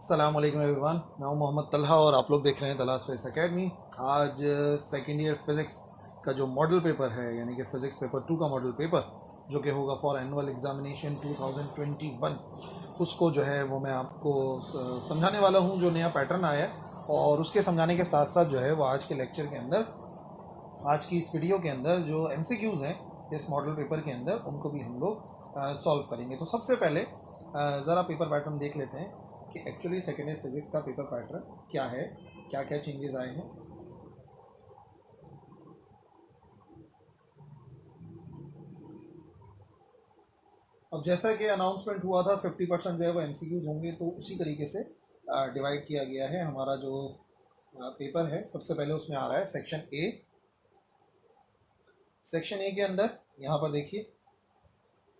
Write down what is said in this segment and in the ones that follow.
अस्सलाम वालेकुम एवरीवन, मैं हूं मोहम्मद तलहा और आप लोग देख रहे हैं तलाश फेस एकेडमी। आज सेकेंड ईयर फिज़िक्स का जो मॉडल पेपर है यानी कि फ़िज़िक्स पेपर 2 का मॉडल पेपर जो कि होगा फॉर एनुअल एग्ज़ामिनेशन 2021, उसको जो है वो मैं आपको समझाने वाला हूं। जो नया पैटर्न आया है और उसके समझाने के साथ साथ जो है वो आज के लेक्चर के अंदर, आज की इस वीडियो के अंदर जो MCQs हैं इस मॉडल पेपर के अंदर, उनको भी हम लोग सॉल्व करेंगे। तो सबसे पहले ज़रा पेपर पैटर्न देख लेते हैं कि एक्चुअली सेकेंड ईयर फिज़िक्स का पेपर पैटर्न क्या है, क्या क्या चेंजेस आए हैं। अब जैसा कि अनाउंसमेंट हुआ था 50% जो है वो MCQs होंगे, तो उसी तरीके से डिवाइड किया गया है हमारा जो पेपर है। सबसे पहले उसमें आ रहा है सेक्शन ए। सेक्शन ए के अंदर यहाँ पर देखिए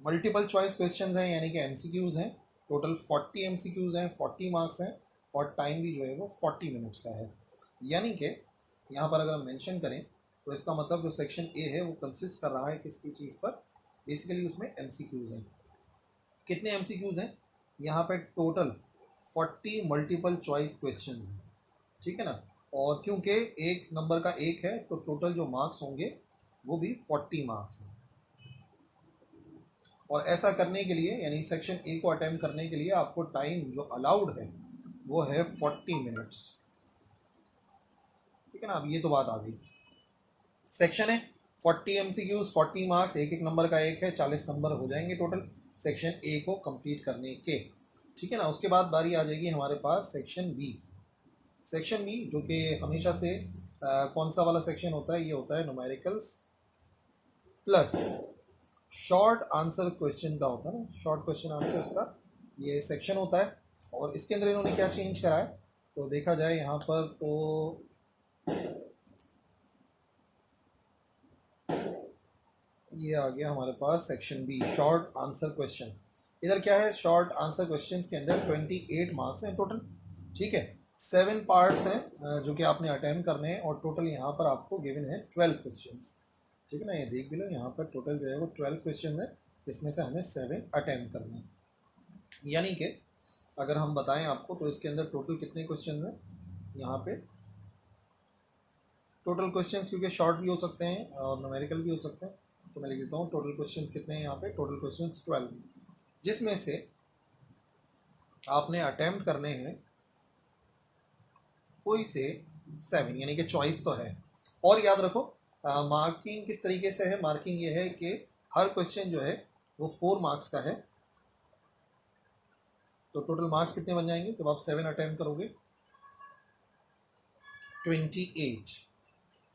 मल्टीपल चॉइस क्वेश्चंस हैं यानी कि MCQs हैं। टोटल 40 MCQs हैं, 40 मार्क्स हैं और टाइम भी जो है वो 40 मिनट्स का है। यानी कि यहाँ पर अगर हम मेंशन करें तो इसका मतलब जो सेक्शन ए है वो कंसिस्ट कर रहा है किसकी चीज़ पर, बेसिकली उसमें MCQs हैं। कितने MCQs हैं यहाँ पे? टोटल 40 मल्टीपल चॉइस क्वेश्चंस हैं, ठीक है ना। और क्योंकि एक नंबर का एक है तो टोटल जो मार्क्स होंगे वो भी 40 मार्क्स हैं। और ऐसा करने के लिए यानी सेक्शन ए को अटेम्प्ट करने के लिए आपको टाइम जो अलाउड है वो है 40 मिनट्स, ठीक है ना। अब ये तो बात आ गई। सेक्शन है 40 MCQs, 40 मार्क्स, एक एक नंबर का एक है, 40 नंबर हो जाएंगे टोटल सेक्शन ए को कंप्लीट करने के, ठीक है ना। उसके बाद बारी आ जाएगी हमारे पास सेक्शन बी। सेक्शन बी जो कि हमेशा से कौन सा वाला सेक्शन होता है? ये होता है numericals plus short answer question का होता है ना, शॉर्ट क्वेश्चन आंसर्स का ये सेक्शन होता है। और इसके अंदर इन्होंने क्या चेंज करा है तो देखा जाए यहाँ पर तो ये आ गया हमारे पास section B, short answer question. इधर क्या है? शॉर्ट आंसर क्वेश्चंस के अंदर 28 मार्क्स हैं टोटल, ठीक है। 7 पार्ट्स हैं जो कि आपने अटेम्प्ट करने हैं और टोटल यहाँ पर आपको गिवन है 12 क्वेश्चंस, ठीक है ना। ये देख भी लो, यहाँ पर टोटल जो है वो 12 क्वेश्चन है, जिसमें से हमें 7 अटेम्प्ट करने हैं। यानी कि अगर हम बताएं आपको तो इसके अंदर टोटल कितने क्वेश्चन हैं यहाँ पे? टोटल क्वेश्चंस क्योंकि शॉर्ट भी हो सकते हैं और न्यूमेरिकल भी हो सकते हैं, तो मैं लिख देता हूँ टोटल क्वेश्चंस कितने हैं यहाँ पे। टोटल क्वेश्चंस 12, जिसमें से आपने अटेम्प्ट करने हैं कोई से 7, यानी कि चॉइस तो है। और याद रखो मार्किंग किस तरीके से है। मार्किंग ये है कि हर क्वेश्चन जो है वो 4 मार्क्स का है, तो टोटल मार्क्स कितने बन जाएंगे जब आप 7 अटेम्प्ट करोगे? 28।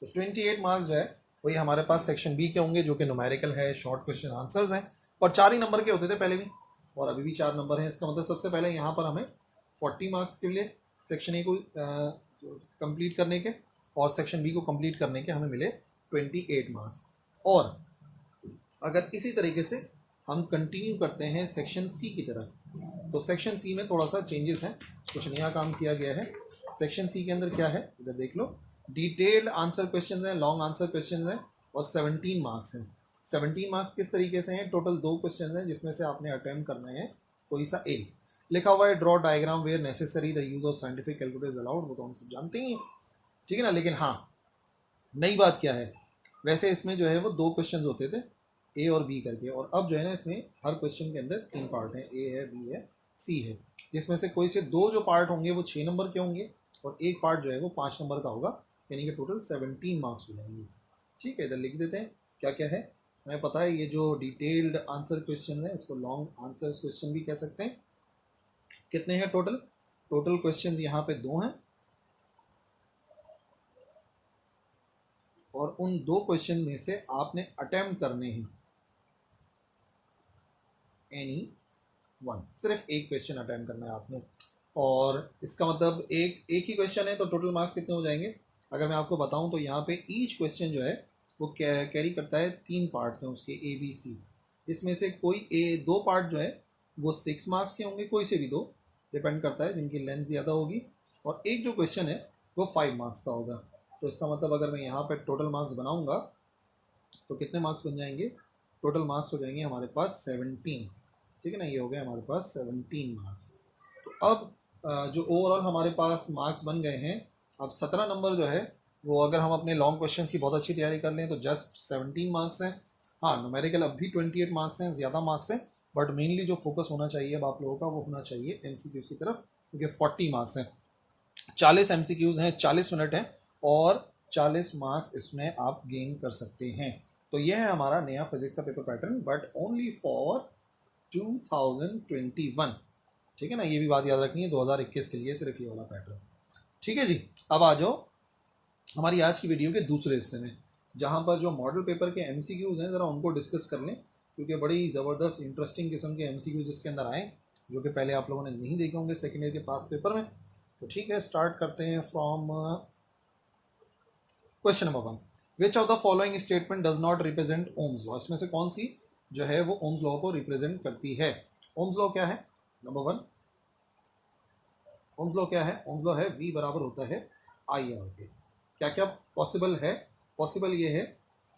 तो 28 मार्क्स जो है वही हमारे पास सेक्शन बी के होंगे, जो कि न्यूमेरिकल है, शॉर्ट क्वेश्चन आंसर्स हैं और 4 ही नंबर के होते थे पहले भी और अभी भी 4 नंबर हैं। इसका मतलब सबसे पहले यहाँ पर हमें 40 मार्क्स के लिए सेक्शन ए को कंप्लीट करने के और सेक्शन बी को कंप्लीट करने के हमें मिले 28 मार्क्स। और अगर इसी तरीके से हम कंटिन्यू करते हैं सेक्शन सी की तरफ, तो सेक्शन सी में थोड़ा सा चेंजेस हैं, कुछ नया काम किया गया है। सेक्शन सी के अंदर क्या है इधर देख लो। डिटेल्ड आंसर क्वेश्चंस हैं, लॉन्ग आंसर क्वेश्चंस हैं और 17 मार्क्स हैं। 17 मार्क्स किस तरीके से हैं? टोटल 2 क्वेश्चंस हैं जिसमें से आपने अटेम्प्ट करना है कोई सा ए। लिखा हुआ है draw diagram where necessary the use of scientific calculators allowed, वो तो हम सब जानते ही हैं, ठीक है ना। लेकिन हाँ, नई बात क्या है, वैसे इसमें जो है वो 2 क्वेश्चंस होते थे ए और बी करके, और अब जो है ना इसमें हर क्वेश्चन के अंदर 3 पार्ट हैं, ए है, बी है, सी है, जिसमें से कोई से 2 जो पार्ट होंगे वो 6 नंबर के होंगे और एक पार्ट जो है वो 5 नंबर का होगा, यानी कि टोटल 17 मार्क्स हो जाएंगे, ठीक है। इधर लिख देते हैं क्या क्या है। हमें पता है ये जो डिटेल्ड आंसर क्वेश्चन है इसको लॉन्ग आंसर क्वेश्चन भी कह सकते हैं। कितने हैं टोटल? टोटल क्वेश्चन यहाँ पे 2 हैं और उन 2 क्वेश्चन में से आपने अटेम्प्ट करने हैं एनी वन, सिर्फ एक क्वेश्चन अटेम्प्ट करना है आपने। और इसका मतलब एक ही क्वेश्चन है तो टोटल मार्क्स कितने हो जाएंगे? अगर मैं आपको बताऊं तो यहाँ पे ईच क्वेश्चन जो है वो कैरी करता है 3 पार्ट्स हैं उसके, ए बी सी। इसमें से कोई 2 पार्ट जो है वो 6 मार्क्स के होंगे, कोई से भी 2, डिपेंड करता है जिनकी लेंथ ज़्यादा होगी, और एक जो क्वेश्चन है वो 5 मार्क्स का होगा। तो इसका मतलब अगर मैं यहाँ पर टोटल मार्क्स बनाऊँगा तो कितने मार्क्स बन जाएंगे? टोटल मार्क्स हो जाएंगे हमारे पास 17, ठीक है ना। ये हो गया हमारे पास 17 मार्क्स। तो अब जो ओवरऑल हमारे पास मार्क्स बन गए हैं, अब 17 नंबर जो है वो अगर हम अपने लॉन्ग क्वेश्चंस की बहुत अच्छी तैयारी कर लें तो जस्ट 17 मार्क्स हैं। हाँ, न्यूमेरिकल अब भी 28 मार्क्स हैं, ज़्यादा मार्क्स हैं, बट मेनली जो फोकस होना चाहिए अब आप लोगों का वो होना चाहिए MCQs की तरफ, क्योंकि 40 मार्क्स हैं, 40 MCQs हैं, 40 मिनट हैं और 40 मार्क्स इसमें आप गेन कर सकते हैं। तो ये है हमारा नया फिजिक्स का paper pattern, but only for 2021। ठीक है ना, ये भी बात याद रखनी है, 2021 के लिए सिर्फ ये वाला पैटर्न। ठीक है जी, अब आ जाओ हमारी आज की वीडियो के दूसरे हिस्से में, जहां पर जो मॉडल पेपर के MCQs हैं ज़रा उनको डिस्कस कर लें, क्योंकि बड़ी ज़बरदस्त इंटरेस्टिंग किस्म के MCQs इसके अंदर आए जो कि पहले आप लोगों ने नहीं देखे होंगे सेकेंड ईयर के पास पेपर में। तो ठीक है, स्टार्ट करते हैं from question number 1। Which of the following statement does not represent Ohm's law? इसमें से कौन सी जो है वो ओम्स लॉ को रिप्रेजेंट करती है? ओम्स लॉ क्या है? नंबर 1, ओम्स लॉ क्या है? ओम्स लॉ है V बराबर होता है IR के। क्या क्या पॉसिबल है? पॉसिबल ये है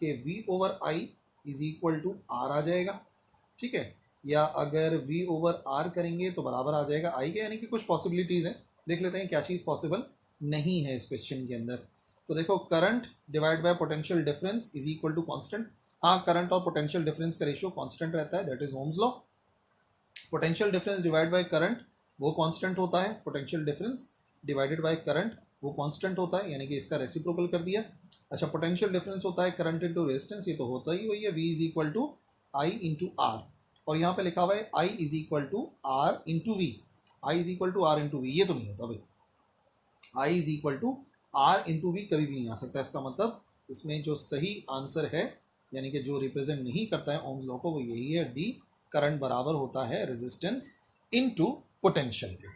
कि V over I is equal to R आ जाएगा, ठीक है, या अगर V ओवर R करेंगे तो बराबर आ जाएगा I के, यानी कि कुछ पॉसिबिलिटीज़ हैं। देख लेते हैं क्या चीज़ पॉसिबल नहीं है इस क्वेश्चन के अंदर। तो देखो, current divide by potential difference is equal to constant. हाँ, करंट और पोटेंशियल डिफरेंस का रेशियो कांस्टेंट रहता है, that is Ohm's law. Potential difference divide by current वो कांस्टेंट होता है, potential difference divided by current वो कांस्टेंट होता है, यानी कि इसका रेसिप्रोकल कर दिया। अच्छा, पोटेंशियल डिफरेंस होता है करंट इनटू रेजिस्टेंस, ये तो होता ही वही है, V is equal to I into R, और यहाँ पे लिखा हुआ है I is equal to R into V. I is equal to R into V, ये तो नहीं होता भाई। I is equal to R into V कभी भी नहीं आ सकता। इसका मतलब इसमें जो सही आंसर है, यानी कि जो रिप्रेजेंट नहीं करता है ओम्स लॉ को, वो यही है, डी। करंट बराबर होता है रेजिस्टेंस इनटू पोटेंशियल के।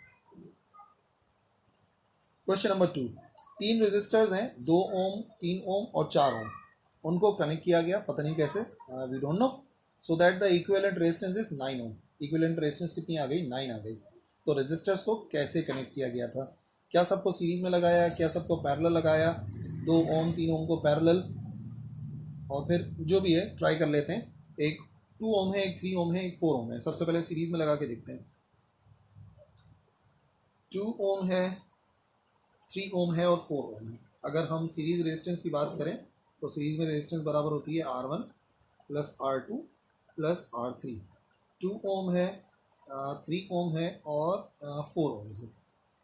क्वेश्चन नंबर 2, 3 रेजिस्टर्स हैं, 2 ओम, 3 ओम और 4 ओम, उनको कनेक्ट किया गया, पता नहीं कैसे, we don't know, so that the equivalent resistance is 9 ohm. Equivalent resistance कितनी आ गई? 9 आ गई। तो रेजिस्टर्स को कैसे कनेक्ट किया गया था? क्या सबको सीरीज में लगाया, क्या सबको पैरेलल लगाया? 2 ओम 3 ओम को पैरेलल, और फिर जो भी है ट्राई कर लेते हैं। एक 2 ओम है, एक 3 ओम है, एक 4 ओम है। सबसे पहले सीरीज में लगा के देखते हैं। 2 ओम है, 3 ओम है और 4 ओम है। अगर हम सीरीज रेजिस्टेंस की बात करें तो सीरीज में रेजिस्टेंस बराबर होती है R1 plus R2 plus R3। 2 ओम है, 3 ओम है और 4 ओम है।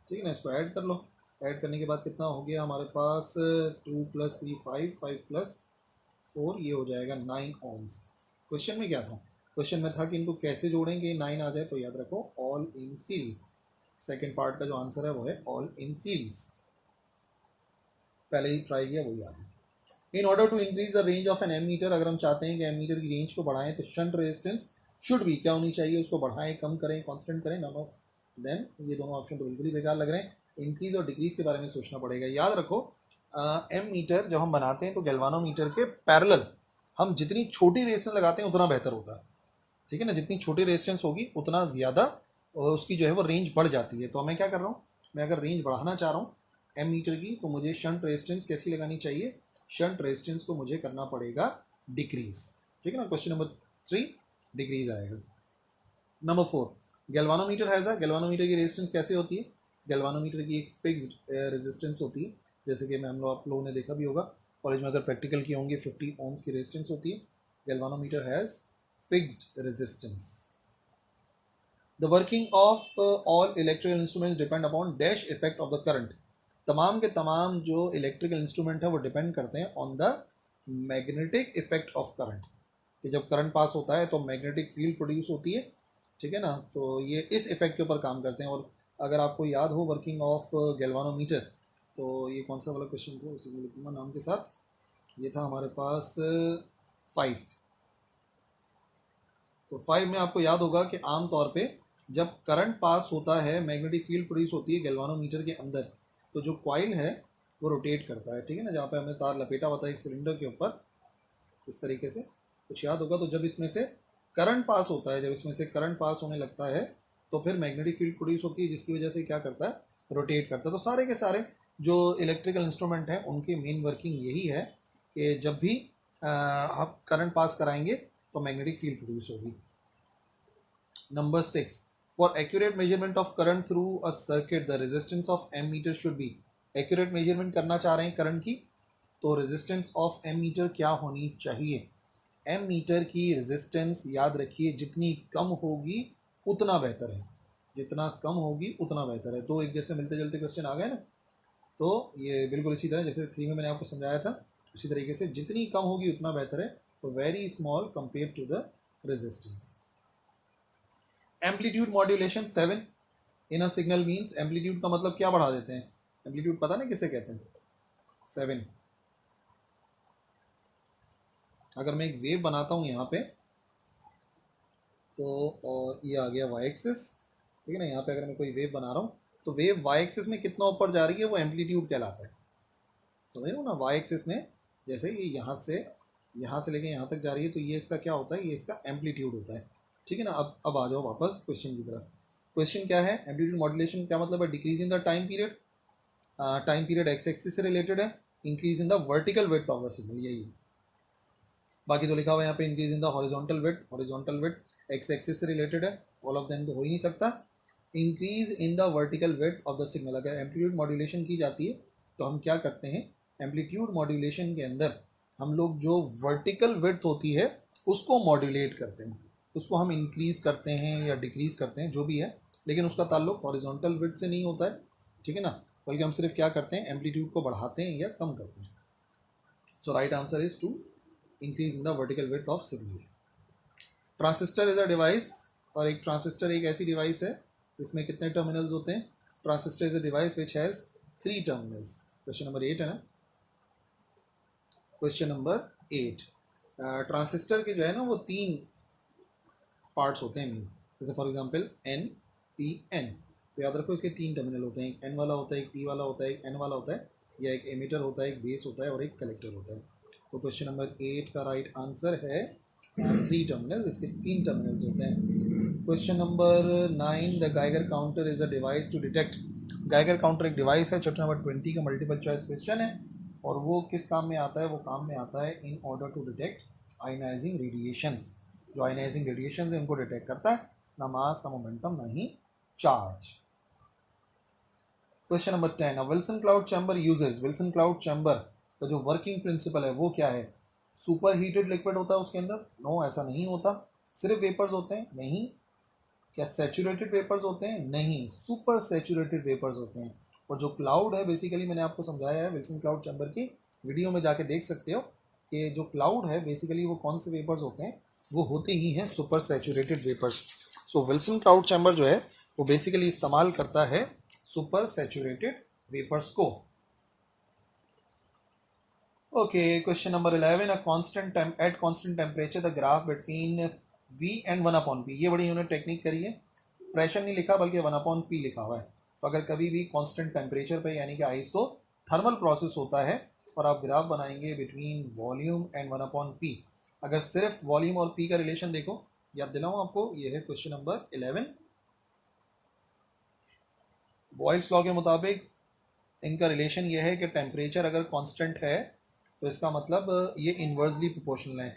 ठीक है ना, इसको ऐड कर लो। ऐड करने के बाद कितना हो गया हमारे पास? 2 प्लस 3 5, 5 प्लस 4, ये हो जाएगा 9 ओम्स। क्वेश्चन में क्या था? क्वेश्चन में था कि इनको कैसे जोड़ेंगे 9 आ जाए, तो याद रखो all in series. Second part का जो आंसर है वो है ऑल इन सीरीज। पहले ही ट्राई किया, वही आ गया। In order to increase the range of an ammeter, अगर हम चाहते हैं कि एमीटर की रेंज को बढ़ाएं तो शंट रेजिस्टेंस शुड भी क्या होनी चाहिए? उसको बढ़ाएं, कम करें, कांस्टेंट करें? None of them. ये दोनों ऑप्शन तो बिल्कुल ही बेकार लग रहे हैं। इंक्रीज और डिक्रीज के बारे में सोचना पड़ेगा। याद रखो, एम मीटर जब हम बनाते हैं तो गैल्वानोमीटर के पैरेलल हम जितनी छोटी रेजिस्टेंस लगाते हैं उतना बेहतर होता है। ठीक है ना, जितनी छोटी रेजिस्टेंस होगी उतना ज़्यादा उसकी जो है वो रेंज बढ़ जाती है। तो मैं क्या कर रहा हूँ, मैं अगर रेंज बढ़ाना चाह रहा हूँ एम मीटर की, तो मुझे शंट रेजिस्टेंस कैसी लगानी चाहिए? शंट रेजिस्टेंस को मुझे करना पड़ेगा डिक्रीज। ठीक है ना, क्वेश्चन नंबर 3 डिक्रीज आएगा। Number 4, galvanometer has a, galvanometer की रेजिस्टेंस कैसे होती है? गैल्वानोमीटर की एक फिक्स्ड रेजिस्टेंस होती है, जैसे कि मैम आप लोगों ने देखा भी होगा कॉलेज में, अगर प्रैक्टिकल की होंगे 50 ओम्स की रेजिस्टेंस होती है। Galvanometer has fixed resistance. The working of all electrical instruments depend upon dash effect of the current. तमाम के तमाम जो इलेक्ट्रिकल इंस्ट्रूमेंट है वो डिपेंड करते हैं on the magnetic effect of current, कि जब करंट पास होता है तो मैग्नेटिक फील्ड प्रोड्यूस होती है। ठीक है ना, तो ये इस इफेक्ट के ऊपर काम करते हैं। और अगर आपको याद हो वर्किंग ऑफ गैल्वानोमीटर, तो ये कौन सा वाला क्वेश्चन था, उसी में लिखूंगा नाम के साथ। ये था हमारे पास 5। तो 5 में आपको याद होगा कि आम तौर पे जब करंट पास होता है, मैग्नेटिक फील्ड प्रोड्यूस होती है गैल्वानोमीटर के अंदर, तो जो कॉइल है वो रोटेट करता है। ठीक है ना, जहाँ पे हमने तार लपेटा हुआ था एक सिलेंडर के ऊपर, इस तरीके से कुछ याद होगा। तो जब इसमें से करंट पास होता है, जब इसमें से करंट पास होने लगता है, तो फिर मैग्नेटिक फील्ड प्रोड्यूस होती है, जिसकी वजह से क्या करता है? रोटेट करता है। तो सारे के सारे जो इलेक्ट्रिकल इंस्ट्रूमेंट हैं उनकी मेन वर्किंग यही है कि जब भी आप करंट पास कराएंगे तो मैग्नेटिक फील्ड प्रोड्यूस होगी। Number 6, for accurate measurement of current through a circuit the resistance of ammeter should be. Accurate measurement करना चाह रहे हैं करंट की, तो रेजिस्टेंस ऑफ एम मीटर क्या होनी चाहिए? एम मीटर की रेजिस्टेंस याद रखिए जितनी कम होगी उतना बेहतर है, जितना कम होगी उतना बेहतर है। तो एक जैसे मिलते जुलते क्वेश्चन आ गए ना, तो ये बिल्कुल इसी तरह जैसे 3 में मैंने आपको समझाया था, उसी तरीके से जितनी कम होगी उतना बेहतर है। तो very small compare to the resistance. Amplitude modulation 7 in a signal means, amplitude का मतलब क्या बढ़ा देते हैं? एम्पलीट्यूड पता नहीं किसे कहते हैं? 7। अगर मैं एक वेव बनाता हूँ यहाँ पे, तो और ये आ गया वाई एक्सिस, ठीक है ना। यहाँ पे अगर मैं कोई वेव बना रहा हूँ तो वेव वाई एक्सिस में कितना ऊपर जा रही है वो एम्पलीट्यूड कहलाता है। समझ रहे हो ना? वाई एक्सिस में जैसे ये यहाँ से लेके यहाँ तक जा रही है तो ये इसका क्या होता है? ये इसका एम्पलीट्यूड होता है, ठीक है ना। अब आ जाओ वापस क्वेश्चन की तरफ। क्वेश्चन क्या है? एम्पलीट्यूड मॉड्यूलेशन क्या मतलब है? Decrease in the time period, time period x axis से रिलेटेड है। Increase in the vertical width of the signal, यही है। बाकी तो लिखा हुआ है यहाँ पे increase in the horizontal width, horizontal width x axis से रिलेटेड है। ऑल ऑफ देम तो हो ही नहीं सकता। Increase in the vertical width of the signal, अगर एम्पलीट्यूड मॉड्यूलेशन की जाती है तो हम क्या करते हैं? एम्पलीट्यूड मॉड्यूलेशन के अंदर हम लोग जो वर्टिकल विड्थ होती है उसको मॉड्यूलेट करते हैं, उसको हम इंक्रीज करते हैं या डिक्रीज करते हैं, जो भी है, लेकिन उसका ताल्लुक हॉरिजॉन्टल विड्थ से नहीं होता है, ठीक है ना। बल्कि हम सिर्फ क्या करते हैं? एम्पलीट्यूड को बढ़ाते हैं या कम करते हैं। So right answer is to increase in the vertical width of signal. Transistor is a device, और एक ट्रांसिस्टर एक ऐसी डिवाइस है इसमें कितने टर्मिनल्स होते हैं? Transistor is a device which has 3 terminals. Question number 8 है ना। क्वेश्चन नंबर 8, ट्रांसिस्टर के जो है ना वो 3 पार्ट्स होते हैं मेन। जैसे for example N P N, तो याद रखो इसके 3 टर्मिनल होते हैं, एक एन वाला होता है, एक पी वाला होता है, एक एन वाला होता है, या एक एमीटर होता है, एक बेस होता है और एक कलेक्टर होता है। तो क्वेश्चन नंबर 8 का राइट आंसर है 3 टर्मिनल, इसके 3 टर्मिनल्स होते हैं। Question number 9, the Geiger counter is a device to detect. Geiger counter एक डिवाइस है, चैप्टर नंबर 20 का मल्टीपल चॉइस क्वेश्चन है, और वो किस काम में आता है? वो काम में आता है in order to detect ionizing radiations. जो आयनाइजिंग रेडिएशंस है उनको डिटेक्ट करता है, ना मास, ना मोमेंटम, ना ही charge. Question number 10, Wilson cloud chamber uses. Wilson cloud chamber का जो वर्किंग प्रिंसिपल है वो क्या है? सुपर हीटेड लिक्विड होता है उसके अंदर? नो, ऐसा नहीं होता। सिर्फ वेपर्स होते हैं? नहीं। क्या सैचुरेटेड वेपर्स होते हैं? नहीं, सुपर सैचुरेटेड वेपर्स होते हैं। और जो क्लाउड है बेसिकली मैंने आपको समझाया है विल्सन क्लाउड चैम्बर की वीडियो में, जाके देख सकते हो कि जो क्लाउड है बेसिकली वो कौन से वेपर्स होते हैं? वो होते ही हैं सुपर सैचुरेटेड वेपर्स। सो विल्सन क्लाउड चैम्बर जो है वो बेसिकली इस्तेमाल करता है सुपर सैचुरेटेड वेपर्स को। Okay, question number 11, a constant at constant temperature the graph between V and 1/P। ये बड़ी इन्होंने टेक्निक करी है, प्रेशर नहीं लिखा बल्कि 1/P लिखा हुआ है। तो अगर कभी भी कांस्टेंट टेम्परेचर पे यानी कि आइसो थर्मल प्रोसेस होता है और आप ग्राफ बनाएंगे बिटवीन वॉल्यूम एंड 1/P, अगर सिर्फ वॉल्यूम और P का रिलेशन देखो, याद दिलाऊं आपको, ये है क्वेश्चन नंबर 11। बॉयल्स लॉ के मुताबिक इनका रिलेशन ये है कि टेम्परेचर अगर कांस्टेंट है तो इसका मतलब ये इन्वर्सली प्रोपोर्शनल है।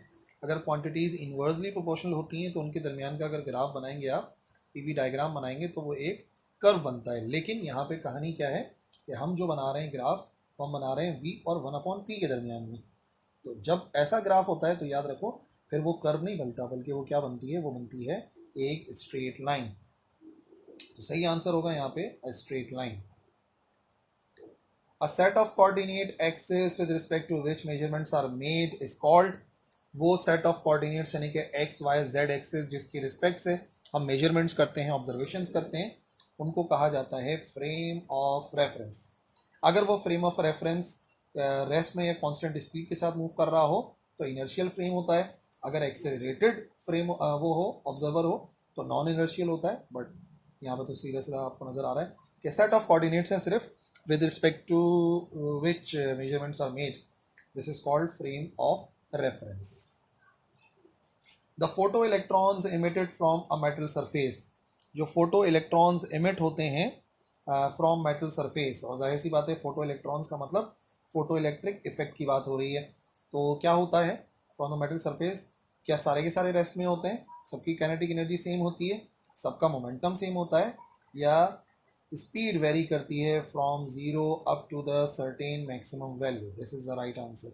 अगर क्वांटिटीज़ इन्वर्सली प्रोपोर्शनल होती हैं तो उनके दरमियान का अगर ग्राफ बनाएंगे आप, पीवी डायग्राम बनाएंगे, तो वो एक कर्व बनता है। लेकिन यहाँ पे कहानी क्या है कि हम जो बना रहे हैं ग्राफ, वो हम बना रहे हैं V और 1/P के दरमियान में। तो जब ऐसा ग्राफ होता है तो याद रखो फिर वो कर्व नहीं बनता, बल्कि वो क्या बनती है? वो बनती है एक स्ट्रेट लाइन। तो सही आंसर होगा यहाँ पे straight line. A set of coordinate axes with respect to which measurements are made is called, वो set of coordinates यानी कि x, y, z axis जिसकी रिस्पेक्ट से हम मेजरमेंट्स करते हैं, ऑब्जर्वेशंस करते हैं, उनको कहा जाता है फ्रेम ऑफ रेफरेंस। अगर वो फ्रेम ऑफ रेफरेंस रेस्ट में या कांस्टेंट स्पीड के साथ मूव कर रहा हो तो इनर्शियल फ्रेम होता है। अगर एक्सेलरेटेड फ्रेम वो हो, ऑब्जर्वर हो, तो नॉन इनर्शियल होता है। बट यहाँ पर तो सीधा सीधा आपको नजर आ रहा है कि सेट ऑफ कोऑर्डिनेट्स हैं सिर्फ with respect to which measurements are made. This is called frame of reference. The photoelectrons emitted from a metal surface, जो फोटो इलेक्ट्रॉन्स इमिट होते हैं फ्रॉम मेटल सरफेस, और जाहिर सी बात है फोटो इलेक्ट्रॉन्स का मतलब फोटो इलेक्ट्रिक इफेक्ट की बात हो रही है। तो क्या होता है फ्रॉम द मेटल सरफेस? क्या सारे के सारे रेस्ट में होते हैं? सबकी काइनेटिक एनर्जी सेम होती है? सबका मोमेंटम सेम होता है या स्पीड वेरी करती है from 0 up to the certain maximum value? This is the right answer.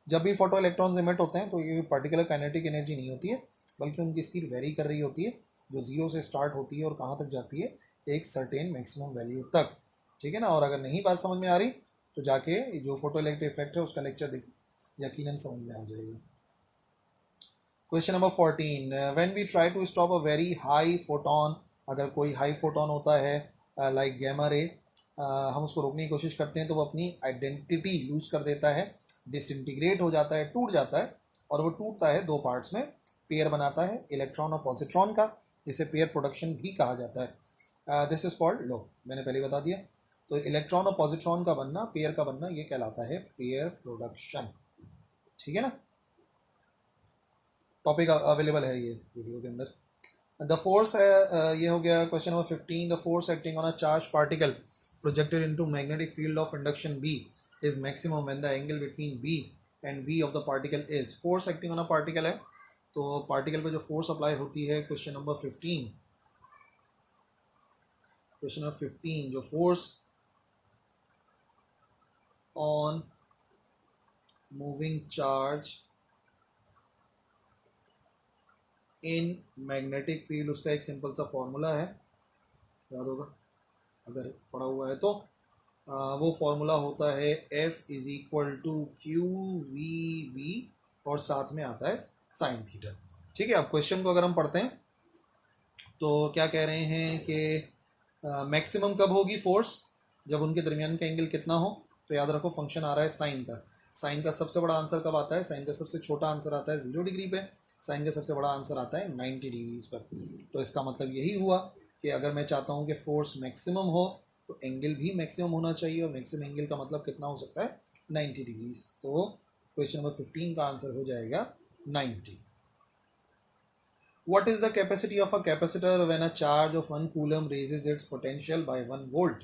जब भी फोटो इलेक्ट्रॉन्स इमिट होते हैं तो ये पर्टिकुलर काइनेटिक एनर्जी नहीं होती है, बल्कि उनकी स्पीड वेरी कर रही होती है, जो 0 से स्टार्ट होती है और कहाँ तक जाती है, एक सर्टेन मैक्सिमम वैल्यू तक। ठीक है ना। और अगर नहीं बात समझ में आ रही तो जाके जो फोटो इलेक्ट्रिक इफेक्ट है उसका लेक्चर देखो, यकीनन समझ में आ जाएगा। Question number 14, when we try to stop a very high photon, अगर कोई हाई फोटोन होता है लाइक गैमा रे, हम उसको रोकने की कोशिश करते हैं तो वो अपनी आइडेंटिटी लूज कर देता है, डिसइंटीग्रेट हो जाता है, टूट जाता है, और वो टूटता है दो पार्ट्स में, पेयर बनाता है इलेक्ट्रॉन और पॉजिट्रॉन का, जिसे पेयर प्रोडक्शन भी कहा जाता है। दिस इज कॉल्ड लो, मैंने पहले बता दिया। तो इलेक्ट्रॉन और पॉजिट्रॉन का बनना, पेयर का बनना, ये कहलाता है पेयर प्रोडक्शन। ठीक है ना। टॉपिक अवेलेबल है ये वीडियो के अंदर। द फोर्स है, ये हो गया question number 15। The force acting on a charge particle projected into magnetic field of induction B is maximum when the angle between B and V of the particle is. Force acting on a particle है, तो particle पे जो force apply होती है, question number 15, question number 15, जो force on moving charge in magnetic field, उसका एक simple सा फॉर्मूला है, याद होगा अगर पढ़ा हुआ है तो। वो फॉर्मूला होता है F is equal to Q V B, और साथ में आता है साइन थीटा। ठीक है। अब क्वेश्चन को अगर हम पढ़ते हैं तो क्या कह रहे हैं कि मैक्सिमम कब होगी फोर्स, जब उनके दरमियान का एंगल कितना हो। तो याद रखो फंक्शन आ रहा है साइन का। साइन का सबसे बड़ा आंसर कब आता है? साइन का सबसे छोटा आंसर आता है 0 डिग्री पे, साइन का सबसे बड़ा आंसर आता है 90 डिग्रीज पर। तो इसका मतलब यही हुआ कि अगर मैं चाहता हूँ कि फोर्स मैक्सिमम हो तो एंगल भी मैक्सिमम होना चाहिए, और मैक्सिमम एंगल का मतलब कितना हो सकता है? 90 डिग्रीज। तो क्वेश्चन नंबर 15 का आंसर हो जाएगा 90। What is the capacity of a capacitor when a charge of 1 coulomb raises its potential by 1 volt?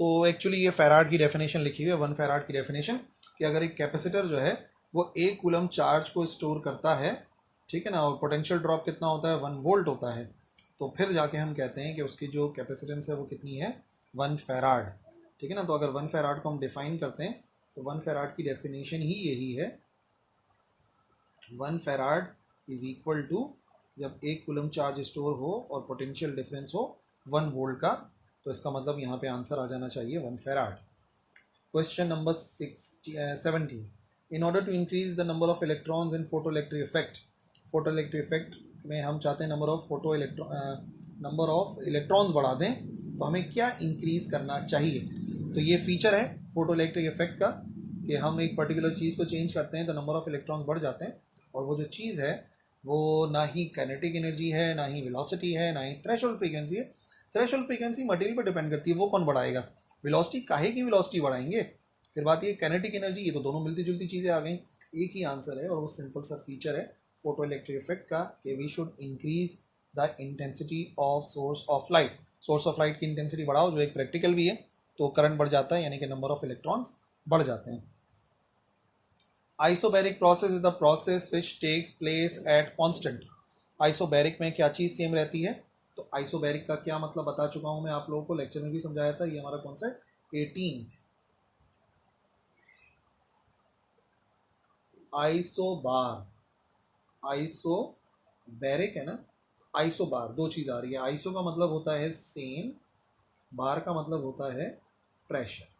तो एक्चुअली ये फेराड की डेफिनेशन लिखी हुई है, 1 फेराड की डेफिनेशन, कि अगर एक कैपेसिटर जो है वो 1 कूलम चार्ज को स्टोर करता है, ठीक है ना, और पोटेंशियल ड्रॉप कितना होता है? 1 वोल्ट होता है, तो फिर जाके हम कहते हैं कि उसकी जो कैपेसिटेंस है वो कितनी है? 1 फेराड। ठीक है ना। तो अगर 1 फेराड को हम डिफाइन करते हैं तो 1 फेराड की डेफिनेशन ही यही है, 1 फेराड इज इक्वल टू, जब 1 कूलम चार्ज स्टोर हो और पोटेंशियल डिफरेंस हो 1 वोल्ट का, तो इसका मतलब यहाँ पे आंसर आ जाना चाहिए 1 farad. Question number 17, in order to increase the number of electrons in photo electric effect, photo electric effect में हम चाहते हैं नंबर ऑफ इलेक्ट्रॉन्स बढ़ा दें, तो हमें क्या इंक्रीज करना चाहिए? तो ये फीचर है फोटो इलेक्ट्रिक इफेक्ट का कि हम एक पर्टिकुलर चीज़ को चेंज करते हैं तो नंबर ऑफ इलेक्ट्रॉन्स बढ़ जाते हैं, और वो जो चीज़ है वो ना ही काइनेटिक एनर्जी है, ना ही वेलोसिटी है, ना ही थ्रेशोल्ड फ्रीक्वेंसी है। थ्रेशोल्ड फ्रीक्वेंसी मटेरियल पर डिपेंड करती है, वो कौन बढ़ाएगा? वेलोसिटी, काहे की वेलोसिटी बढ़ाएंगे? फिर बात ये काइनेटिक एनर्जी, ये तो दोनों मिलती जुलती चीज़ें आ गई। एक ही आंसर है, और वो सिंपल सा फीचर है फोटो इलेक्ट्रिक इफेक्ट का कि we should increase the intensity of source of light. Source of light की इंटेंसिटी बढ़ाओ, जो एक प्रैक्टिकल भी है, तो करंट बढ़ जाता है, यानी कि नंबर ऑफ इलेक्ट्रॉन्स बढ़ जाते हैं। Isobaric process is the process which takes place at constant. Isobaric में क्या चीज़ सेम रहती है? तो आइसोबैरिक का क्या मतलब बता चुका हूं मैं आप लोगों को, लेक्चर में भी समझाया था। ये हमारा कौन सा है? 18th। आइसोबार, आइसोबैरिक है ना, आइसोबार, दो चीज़ आ रही है। आइसो का मतलब होता है सेम, बार का मतलब होता है प्रेशर।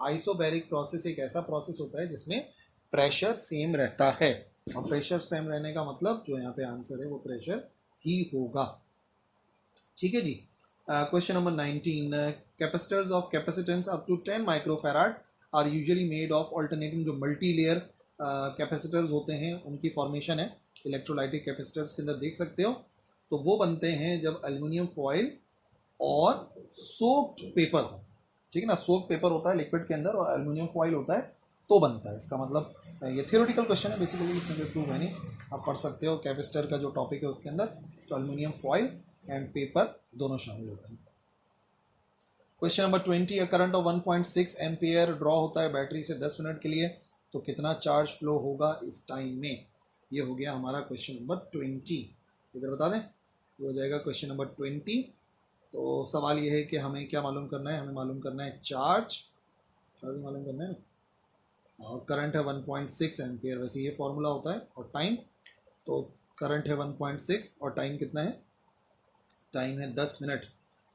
आइसोबैरिक प्रोसेस एक ऐसा प्रोसेस होता है जिसमें प्रेशर सेम रहता है, और प्रेशर सेम रहने का मतलब जो यहाँ पे आंसर है वो प्रेशर ही होगा। ठीक है जी। Question number 19, capacitors of capacitance up to 10 microfarad are usually made of alternating. जो मल्टी लेयर कैपेसिटर्स होते हैं उनकी फॉर्मेशन है इलेक्ट्रोलाइटिक कैपेसिटर्स के अंदर, देख सकते हो। तो वो बनते हैं जब एल्युमिनियम फॉइल और सोक्ड पेपर हो। ठीक है ना, सोक्ड पेपर होता है लिक्विड के अंदर और एल्युमिनियम फॉइल होता है, तो बनता है। इसका मतलब ये थियोरेटिकल क्वेश्चन है बेसिकली, इसमें कोई प्रूफ है नहीं, आप पढ़ सकते हो। कैपेसिटर का जो टॉपिक है उसके अंदर तो एल्युमिनियम फॉइल एंड पेपर दोनों शामिल होते हैं। Question number 20, current of 1.6 ampere draw होता है बैटरी से 10 मिनट के लिए, तो कितना चार्ज फ्लो होगा इस टाइम में? ये हो गया हमारा क्वेश्चन नंबर 20। इधर बता दें, ये हो जाएगा क्वेश्चन नंबर 20। तो सवाल ये है कि हमें क्या मालूम करना है, हमें मालूम करना है चार्ज मालूम करना है, और करंट है 1.6 एम्पियर, वैसे ये फॉर्मूला होता है। और टाइम, तो करंट है 1.6 और टाइम कितना है, टाइम है 10 मिनट,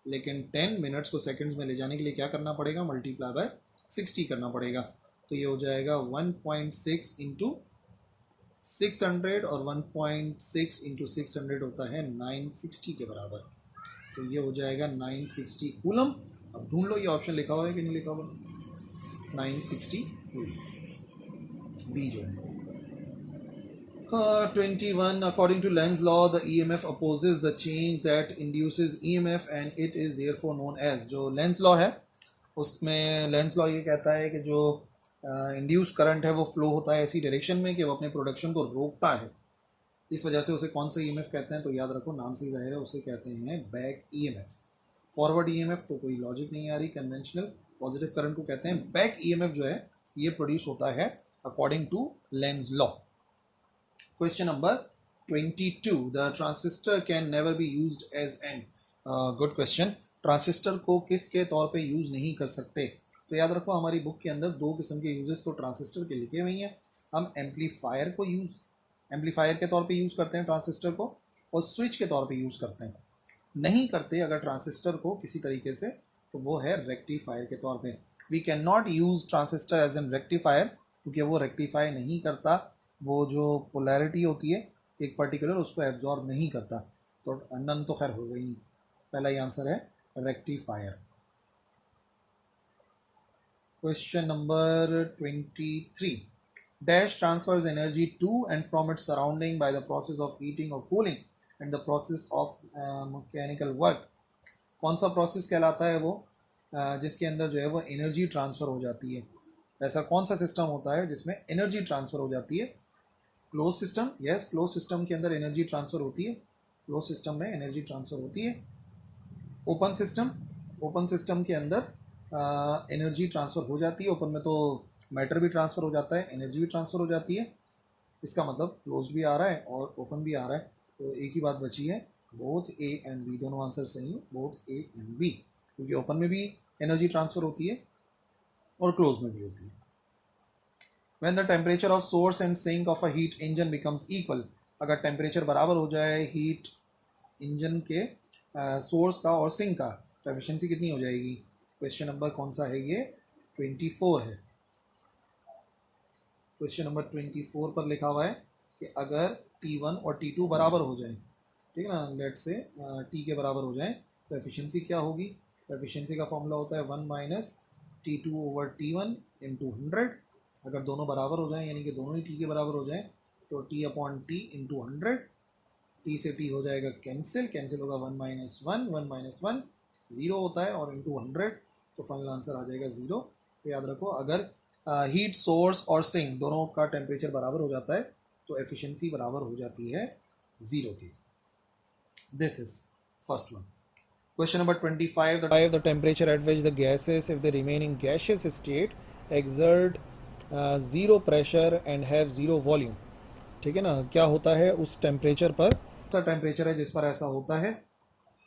लेकिन 10 मिनट्स को सेकंड्स में ले जाने के लिए क्या करना पड़ेगा, मल्टीप्लाई बाय 60 करना पड़ेगा। तो ये हो जाएगा 1.6 इंटू 600, और 1.6 इंटू 600 होता है 960 के बराबर। तो ये हो जाएगा 960 कूलम। अब ढूंढ लो ये ऑप्शन लिखा हुआ है कि नहीं लिखा हुआ, 960 कूलम, बी जो है। 21 according to Lenz's law the EMF opposes the change that induces EMF and it is therefore known as, जो लेंस लॉ है उसमें लेंस लॉ ये कहता है कि जो इंड्यूस करंट है वो फ्लो होता है ऐसी डायरेक्शन में कि वो अपने प्रोडक्शन को रोकता है, इस वजह से उसे कौन सा ईएमएफ कहते हैं, तो याद रखो नाम से ही जाहिर है, उसे कहते हैं बैक ईएमएफ। फॉरवर्ड ईएमएफ तो कोई लॉजिक नहीं आ रही, कन्वेंशनल पॉजिटिव करंट को कहते हैं बैक ईएमएफ, जो है ये प्रोड्यूस होता है according to Lenz's law. Question number 22, the transistor can never be used as an, good question. Transistor को किसके तौर पे यूज नहीं कर सकते, तो याद रखो हमारी बुक के अंदर दो किस्म के यूजेस तो ट्रांजिस्टर के लिखे हुए हैं। हम एम्पलीफायर को एम्पलीफायर के तौर पे यूज़ करते हैं ट्रांजिस्टर को, और स्विच के तौर पे यूज़ करते हैं। नहीं करते अगर ट्रांजिस्टर को किसी तरीके से, तो वो है रेक्टिफायर के तौर पे। We can not use transistor as an rectifier, क्योंकि वो रेक्टिफाई नहीं करता, वो जो पोलैरिटी होती है एक पर्टिकुलर उसको एब्जॉर्ब नहीं करता। तो नन तो खैर हो गई नहीं, पहला ही आंसर है rectifier. Question number 23, dash transfers energy to and from its surrounding by the process of heating or cooling and the process of mechanical work। कौन सा प्रोसेस कहलाता है वो, जिसके अंदर जो है वो एनर्जी ट्रांसफ़र हो जाती है। ऐसा कौन सा सिस्टम होता है जिसमें एनर्जी ट्रांसफ़र हो जाती है, close system. Yes, close system के अंदर एनर्जी ट्रांसफ़र होती है, क्लोज सिस्टम में एनर्जी ट्रांसफ़र होती है। ओपन सिस्टम के अंदर एनर्जी ट्रांसफ़र हो जाती है, ओपन में तो मैटर भी ट्रांसफ़र हो जाता है, एनर्जी भी ट्रांसफ़र हो जाती है। इसका मतलब क्लोज भी आ रहा है और ओपन भी आ रहा है, तो एक ही बात बची है, बोथ ए एंड बी, दोनों आंसर सही है, बोथ ए एंड बी, क्योंकि ओपन में भी एनर्जी ट्रांसफ़र होती है और क्लोज में भी होती है। When the temperature of source and sink of a heat engine becomes equal, अगर टेम्परेचर बराबर हो जाए हीट इंजन के सोर्स का और सिंक का, तो एफिशिएंसी कितनी हो जाएगी। क्वेश्चन नंबर कौन सा है ये, 24 है। क्वेश्चन नंबर 24 पर लिखा हुआ है कि अगर T1 और T2 बराबर हो जाए, ठीक है ना, लेट से T के बराबर हो जाए, तो एफिशिएंसी क्या होगी। तो एफिशिएंसी का फॉर्मूला होता है 1 minus T2 over T1 into 100। अगर दोनों बराबर हो जाएं, यानी कि दोनों ही T के बराबर हो जाएं, तो T upon T into 100, T से T हो जाएगा कैंसिल होगा 1 माइनस 1 0 होता है, और इंटू 100, तो फाइनल आंसर आ जाएगा 0। तो याद रखो अगर हीट सोर्स और सिंक दोनों का टेम्परेचर बराबर हो जाता है, तो एफिशिएंसी बराबर हो जाती है 0 की। This is first one. Question number 25, the temperature at which the gases, if they remain in gaseous state, exert zero pressure and have zero volume। ठीक है ना, क्या होता है उस टेम्परेचर पर, ऐसा टेम्परेचर है जिस पर ऐसा होता है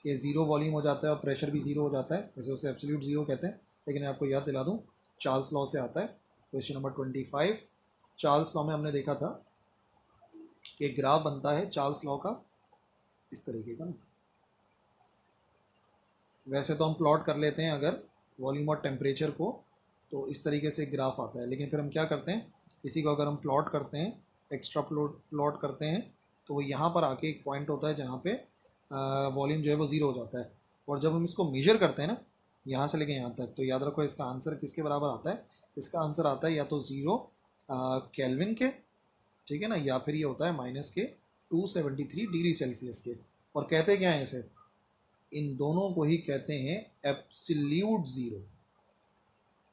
कि ज़ीरो वॉल्यूम हो जाता है और प्रेशर भी ज़ीरो हो जाता है, वैसे उसे एब्सोल्यूट ज़ीरो कहते हैं, लेकिन मैं आपको याद दिला दूँ चार्ल्स लॉ से आता है। क्वेश्चन नंबर 25, चार्ल्स लॉ में हमने देखा था कि ग्राफ बनता है चार्ल्स लॉ का इस तरीके का ना, वैसे तो हम प्लॉट कर लेते हैं अगर वॉल्यूम और टेम्परेचर को, तो इस तरीके से ग्राफ आता है, लेकिन फिर हम क्या करते हैं, इसी को अगर हम प्लॉट करते हैं, एक्स्ट्रा प्लॉट करते हैं, तो वो यहाँ पर आके एक पॉइंट होता है जहाँ पे वॉल्यूम जो है वो ज़ीरो हो जाता है, और जब हम इसको मेजर करते हैं ना यहाँ से लेके यहाँ तक, तो याद रखो इसका आंसर किसके बराबर आता है, इसका आंसर आता है या तो 0 केल्विन के, ठीक है ना, या फिर ये होता है माइनस के 273 डिग्री सेल्सियस के। और कहते क्या है इसे, इन दोनों को ही कहते हैं एब्सोल्यूट ज़ीरो।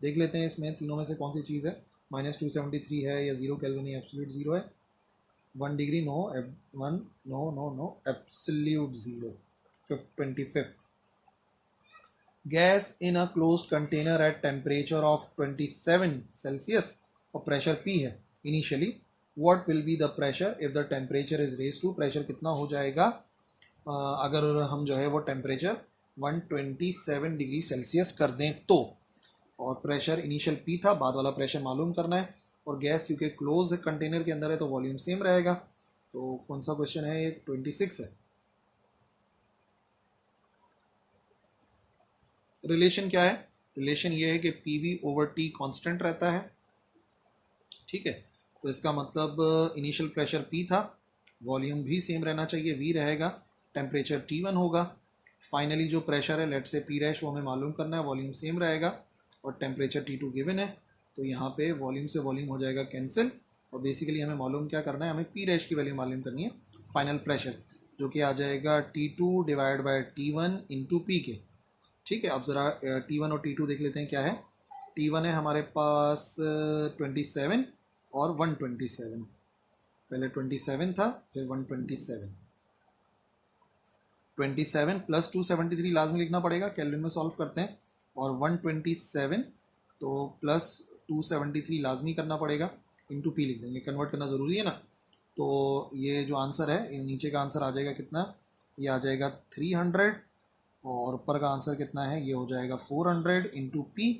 देख लेते हैं इसमें तीनों में से कौन सी चीज़ है, माइनस 273 है या 0 केल्विन है, एब्सोल्यूट ज़ीरो है। 1 degree no, 1 no, absolute zero. 25th, gas in a closed container at temperature of 27 Celsius और pressure P है initially, what will be the pressure if the temperature is raised to, pressure कितना हो जाएगा अगर हम जो है वो टेम्परेचर 127 डिग्री सेल्सियस कर दें तो, और प्रेशर इनिशियल पी था, बाद वाला प्रेशर मालूम करना है, और गैस क्योंकि क्लोज कंटेनर के अंदर है तो वॉल्यूम सेम रहेगा। तो कौन सा क्वेश्चन है ये? 26 है। रिलेशन क्या है? रिलेशन ये है कि P V over T constant रहता है, ठीक है। तो इसका मतलब इनिशियल प्रेशर पी था, वॉल्यूम भी सेम रहना चाहिए, वी रहेगा, टेम्परेचर T1 होगा, फाइनली जो प्रेशर है लेट से पी डैश वो हमें मालूम करना है, वॉल्यूम सेम रहेगा, और टेम्परेचर T2 गिवन है। तो यहाँ पे वॉल्यूम से वॉल्यूम हो जाएगा कैंसिल, और बेसिकली हमें मालूम क्या करना है, हमें पी डैश की वैल्यू मालूम करनी है, फाइनल प्रेशर, जो कि आ जाएगा T2 divide by T1 into P के, ठीक है। अब ज़रा T1 और T2 देख लेते हैं क्या है। T1 है हमारे पास 27 और 127, पहले 27 था फिर 127, 27 प्लस 273 लाजमी लिखना पड़ेगा, कैलविन में सॉल्व करते हैं, और 127 तो प्लस 273 लाजमी करना पड़ेगा, इंटू पी लिख देंगे, कन्वर्ट करना ज़रूरी है ना। तो ये जो आंसर है, ये नीचे का आंसर आ जाएगा कितना, ये आ जाएगा 300, और ऊपर का आंसर कितना है, ये हो जाएगा 400 इंटू पी।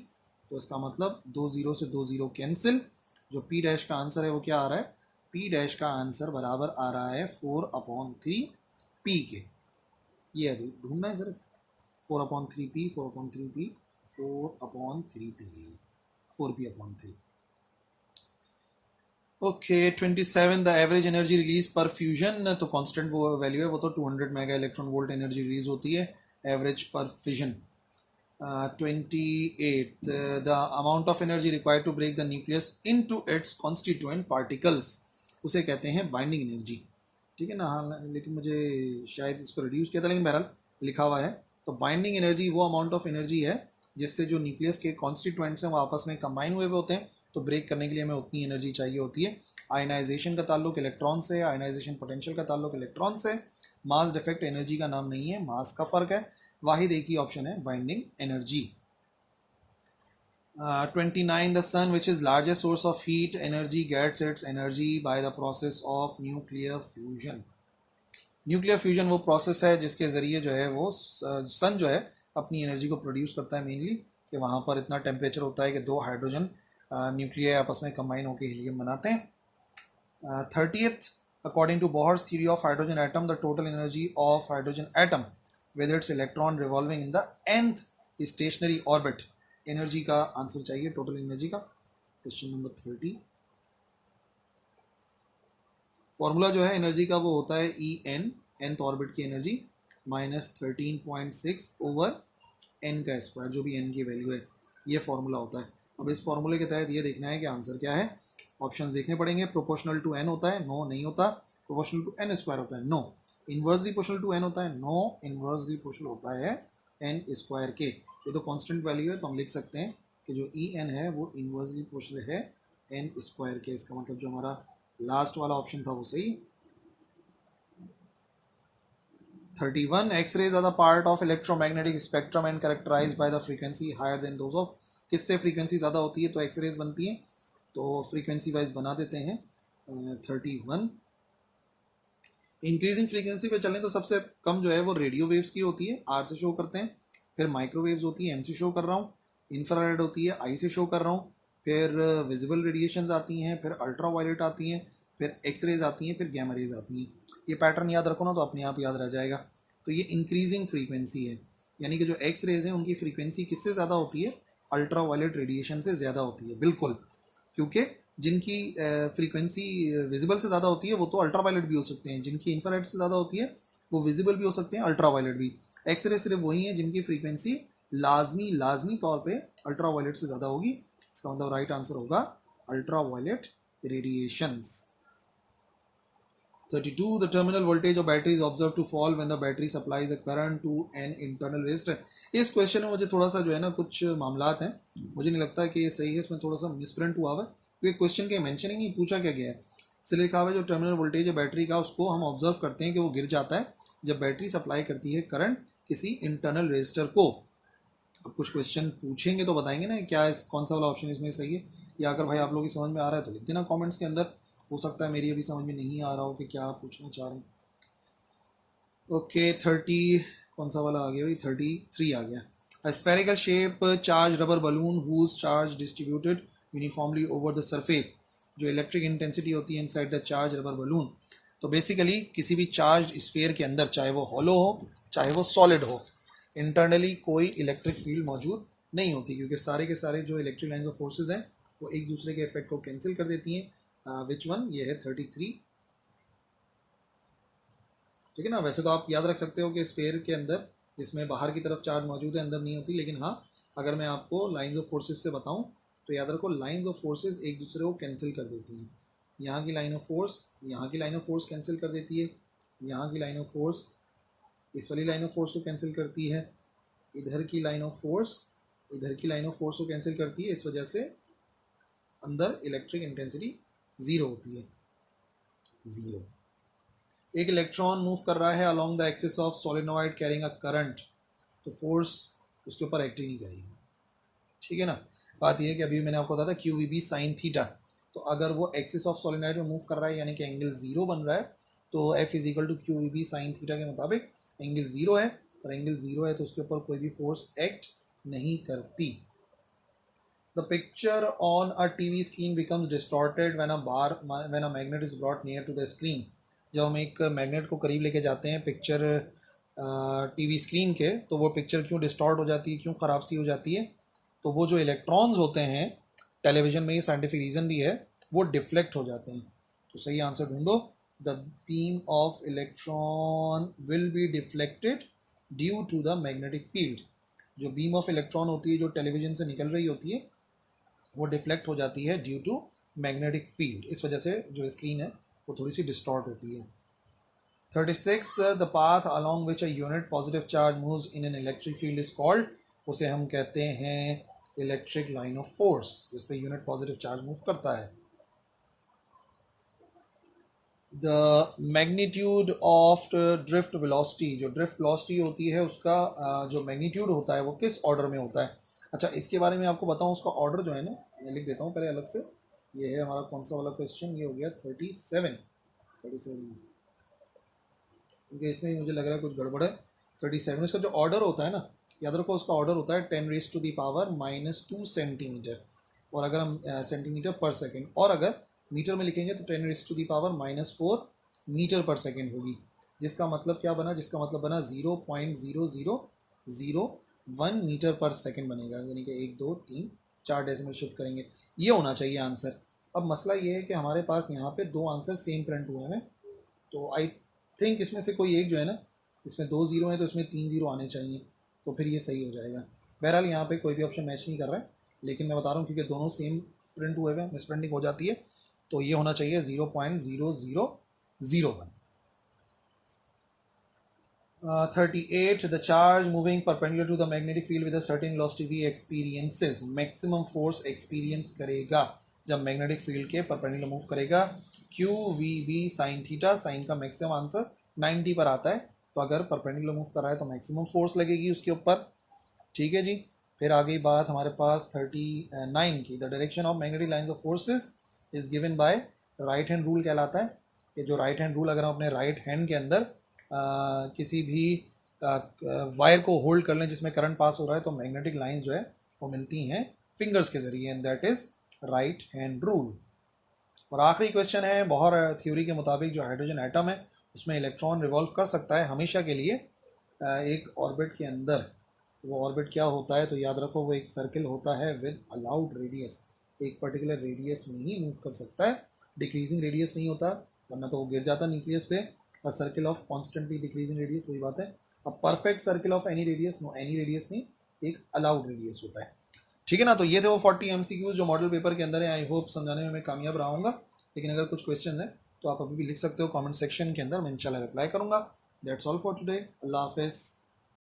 तो इसका मतलब 2 0 से 2 0 कैंसिल, जो पी डैश का आंसर है वो क्या आ रहा है, पी डैश का आंसर बराबर आ रहा है 4/3 पी के। ये ढूंढना है सिर्फ, 4/3 P, 4/3 P, 4/3 P, 4p/3। Okay 27 the average energy release per fusion, तो कांस्टेंट वो वैल्यू है, वो तो 200 mega electron volt energy release होती है average per fission. 28 the amount of energy required to break the nucleus into its constituent particles, उसे कहते हैं बाइंडिंग एनर्जी, ठीक है ना। हाँ, लेकिन मुझे शायद इसको रिड्यूस किया था, लेकिन बहरहाल लिखा हुआ है। तो बाइंडिंग एनर्जी वो अमाउंट ऑफ एनर्जी है जिससे जो न्यूक्लियस के कॉन्स्टिट्यूएंट्स हैं वो आपस में कंबाइन हुए होते हैं, तो ब्रेक करने के लिए हमें उतनी एनर्जी चाहिए होती है। आयनाइजेशन का ताल्लुक इलेक्ट्रॉन से, आयनाइजेशन पोटेंशियल का ताल्लुक इलेक्ट्रॉन से, मास डिफेक्ट एनर्जी का नाम नहीं है, मास का फ़र्क है, वाहिद एक ही ऑप्शन है binding energy. 29 the sun which is largest source of heat energy gets its energy by the process of nuclear fusion. Nuclear fusion वो प्रोसेस है जिसके ज़रिए जो है वो सन जो है अपनी एनर्जी को प्रोड्यूस करता है, मेनली कि वहाँ पर इतना टेम्परेचर होता है कि 2 हाइड्रोजन न्यूक्लियर आपस में कंबाइन होकर हीलियम बनाते हैं। 30th according to Bohr's theory of hydrogen atom the total energy of hydrogen atom with its electron revolving in the nth stationary orbit, energy का आंसर चाहिए टोटल एनर्जी का। Question number 30, formula जो है energy का वो होता है En, nth orbit की एनर्जी माइनस 13.6 ओवर n का स्क्वायर, जो भी n की वैल्यू है, ये फॉर्मूला होता है। अब इस फॉर्मूले के तहत ये देखना है कि आंसर क्या है, ऑप्शंस देखने पड़ेंगे। प्रोपोर्शनल टू n होता है, नो नहीं होता। प्रोपोर्शनल टू n स्क्वायर होता है, no. Inversely proportional to n होता है, नो। इन्वर्सली प्रोपोर्शनल होता है n स्क्वायर के। ये तो कांस्टेंट वैल्यू है, तो हम लिख सकते हैं कि जो En है वो इन्वर्सली प्रोपोर्शनल है n स्क्वायर के। इसका मतलब जो हमारा लास्ट वाला ऑप्शन था वो सही। 31 X-rays are the part of electromagnetic spectrum and characterized by the frequency higher than those of, किससे फ्रीक्वेंसी ज़्यादा होती है तो एक्सरेज बनती है, तो फ्रीक्वेंसी वाइज बना देते हैं। 31 इंक्रीजिंग फ्रीक्वेंसी पे चलें तो सबसे कम जो है वो रेडियो वेव्स की होती है, आर से शो करते हैं, फिर माइक्रोवेव्स होती है, एम से शो कर रहा हूँ, इंफ्रारेड होती है, आई से शो कर रहा हूँ, फिर विजिबल रेडिएशंस आती हैं, फिर अल्ट्रा वायलेट आती हैं, फिर एक्सरेज आती हैं, फिर गैमा रेज आती हैं। ये पैटर्न याद रखो ना तो अपने आप याद रह जाएगा। तो ये इंक्रीजिंग फ्रीक्वेंसी है, यानी कि जो एक्स रेज हैं उनकी फ्रीक्वेंसी किससे ज़्यादा होती है, अल्ट्रा वायलेट रेडिएशन से ज़्यादा होती है, बिल्कुल। क्योंकि जिनकी फ्रीक्वेंसी विजिबल से ज़्यादा होती है वो तो अल्ट्रा वायलेट भी हो सकते हैं, जिनकी इंफ्रारेड से ज़्यादा होती है वो विजिबल भी हो सकते हैं, अल्ट्रा वायलेट भी। एक्सरे सिर्फ वही है जिनकी फ्रीक्वेंसी लाजमी तौर पे अल्ट्रा वायलेट से ज़्यादा होगी। इसका मतलब राइट आंसर होगा ultra violet radiations. 32 the terminal voltage of battery is observed to fall when the battery supplies a current to an internal resistor। इस क्वेश्चन में मुझे थोड़ा सा जो है ना कुछ मामलात हैं, मुझे नहीं लगता कि ये सही है, इसमें थोड़ा सा मिसप्रिंट हुआ है क्योंकि क्वेश्चन के मेंशन ही नहीं पूछा क्या गया है। इसलिए लिखा हुआ है जो टर्मिनल वोल्टेज है बैटरी का उसको हम ऑब्जर्व करते हैं कि वो गिर जाता है जब बैटरी सप्लाई करती है करंट किसी इंटरनल रजिस्टर को। अब कुछ क्वेश्चन पूछेंगे तो बताएंगे ना क्या कौन सा वाला ऑप्शन इसमें सही है, या अगर भाई आप लोगों की समझ में आ रहा है तो लिख देना कॉमेंट्स के अंदर, हो सकता है मेरी अभी समझ में नहीं आ रहा हो कि क्या आप पूछना चाह रहे हैं। ओके 30 कौन सा वाला आ गया भाई, 33 आ गया। A spherical shape charged rubber balloon whose charge distributed uniformly over the surface, जो इलेक्ट्रिक इंटेंसिटी होती है inside the charge rubber balloon. तो बेसिकली किसी भी चार्ज स्फीयर के अंदर, चाहे वो हॉलो हो चाहे वो सॉलिड हो, इंटरनली कोई इलेक्ट्रिक फील्ड मौजूद नहीं होती, क्योंकि सारे के सारे जो इलेक्ट्रिक लाइन्स ऑफ फोर्सेस हैं वो एक दूसरे के इफेक्ट को कैंसिल कर देती हैं। विच वन, ये है 33, ठीक है ना। वैसे तो आप याद रख सकते हो कि स्फीयर के अंदर इसमें बाहर की तरफ चार्ज मौजूद है, अंदर नहीं होती, लेकिन हाँ अगर मैं आपको लाइंस ऑफ फोर्सेस से बताऊं तो याद रखो लाइंस ऑफ फोर्सेस एक दूसरे को कैंसिल कर देती हैं। यहाँ की लाइन ऑफ फोर्स यहाँ की लाइन ऑफ फोर्स कैंसिल कर देती है, यहाँ की लाइन ऑफ फोर्स इस वाली लाइन ऑफ फोर्स को कैंसिल करती है, इधर की लाइन ऑफ फोर्स इधर की लाइन ऑफ फोर्स को कैंसिल करती है। इस वजह से अंदर इलेक्ट्रिक इंटेंसिटी ज़ीरो होती है, ज़ीरो। एक इलेक्ट्रॉन मूव कर रहा है along the axis of solenoid carrying a current, तो फोर्स उसके ऊपर एक्ट ही नहीं करेगी, ठीक है ना। बात यह है कि अभी मैंने आपको बताया था Q V B sine theta, तो अगर वो एक्सिस ऑफ सोलेनोइड में मूव कर रहा है यानी कि एंगल ज़ीरो बन रहा है, तो F is equal to Q V B sine theta के मुताबिक एंगल ज़ीरो है, और एंगल ज़ीरो है तो उसके ऊपर कोई भी फोर्स एक्ट नहीं करती। The picture on a TV screen becomes distorted when a magnet is brought near to the screen. जब हम एक मैग्नेट को करीब लेके जाते हैं पिक्चर टीवी स्क्रीन के, तो वो पिक्चर क्यों डिस्टॉर्ट हो जाती है, क्यों ख़राब सी हो जाती है, तो वो जो इलेक्ट्रॉन्स होते हैं टेलीविज़न में, ये साइंटिफिक रीज़न भी है, वो डिफ्लेक्ट हो जाते हैं। तो सही आंसर ढूंढो। The beam of electron will be deflected due to the magnetic field. जो बीम ऑफ इलेक्ट्रॉन होती है जो टेलीविज़न से निकल रही होती है वो डिफ्लेक्ट हो जाती है ड्यू टू मैग्नेटिक फील्ड। इस वजह से जो स्क्रीन है वो थोड़ी सी डिस्टॉर्ट होती है। 36 the path along which a unit positive charge moves in an electric field is called, उसे हम कहते हैं इलेक्ट्रिक लाइन ऑफ फोर्स, जिस पे यूनिट पॉजिटिव चार्ज मूव करता है। The magnitude of drift velocity, जो ड्रिफ्ट वेलोसिटी होती है उसका जो मैग्नीट्यूड होता है वो किस ऑर्डर में होता है। अच्छा, इसके बारे में आपको बताऊं, उसका ऑर्डर जो है ना, मैं लिख देता हूँ पहले अलग से। ये है हमारा कौन सा वाला क्वेश्चन, ये हो गया 37, क्योंकि इसमें मुझे लग रहा है कुछ गड़बड़ है। 37 इसका जो ऑर्डर होता है ना, याद रखो उसका ऑर्डर होता है 10⁻⁻² सेंटीमीटर, और अगर हम सेंटीमीटर पर सेकेंड, और अगर मीटर में लिखेंगे तो 10⁻⁻4 मीटर पर सेकेंड होगी। जिसका मतलब क्या बना, जिसका मतलब बना 0.0001 मीटर पर सेकेंड बनेगा, यानी कि 1 2 3 4 डेसिमल शिफ्ट करेंगे, ये होना चाहिए आंसर। अब मसला ये है कि हमारे पास यहाँ पे दो आंसर सेम प्रिंट हुए हैं, तो आई थिंक इसमें से कोई एक जो है ना, इसमें 2 0 है तो इसमें 3 0 आने चाहिए, तो फिर ये सही हो जाएगा। बहरहाल यहाँ पे कोई भी ऑप्शन मैच नहीं कर रहा है, लेकिन मैं बता रहा हूँ क्योंकि दोनों सेम प्रिंट हुए हैं, मिस प्रिंटिंग हो जाती है, तो ये होना चाहिए 0.0001। 38 the charge moving perpendicular to the magnetic field with a certain velocity V experiences, maximum force experience करेगा जब मैग्नेटिक फील्ड के परपेंडिकुलर मूव करेगा। Q V B sine theta, sine का मैक्सिमम आंसर 90 पर आता है, तो अगर परपेंडिकुलर मूव कर रहा है तो मैक्सिमम फोर्स लगेगी उसके ऊपर, ठीक है जी। फिर आ गई बात हमारे पास 39 की, the direction of magnetic lines of forces is given by right hand rule कहलाता है। ये जो राइट हैंड रूल, अगर हम अपने राइट हैंड के अंदर किसी भी वायर को होल्ड कर लें जिसमें करंट पास हो रहा है, तो मैग्नेटिक लाइन्स जो है वो मिलती हैं फिंगर्स के जरिए, and that is right hand rule. और आखिरी क्वेश्चन है, बोहर थ्योरी के मुताबिक जो हाइड्रोजन एटम है उसमें इलेक्ट्रॉन रिवॉल्व कर सकता है हमेशा के लिए एक ऑर्बिट के अंदर। तो वो ऑर्बिट क्या होता है, तो याद रखो वो एक सर्किल होता है विद अलाउड रेडियस, एक पर्टिकुलर रेडियस में ही मूव कर सकता है, डिक्रीजिंग रेडियस नहीं होता, वरना तो वो गिर जाता न्यूक्लियस पे। A circle of constantly decreasing radius, वही बात है। A perfect circle of any radius, no any radius नहीं, एक अलाउड रेडियस होता है, ठीक है ना। तो ये थे वो 40 MCQs जो मॉडल पेपर के अंदर है। आई होप समझाने में मैं कामयाब रहा हूँगा, लेकिन अगर कुछ क्वेश्चन है तो आप अभी भी लिख सकते हो कमेंट सेक्शन के अंदर, मैं इंशाल्लाह रिप्लाई करूँगा। दैट्स ऑल फॉर टुडे, अल्लाह हाफिज़।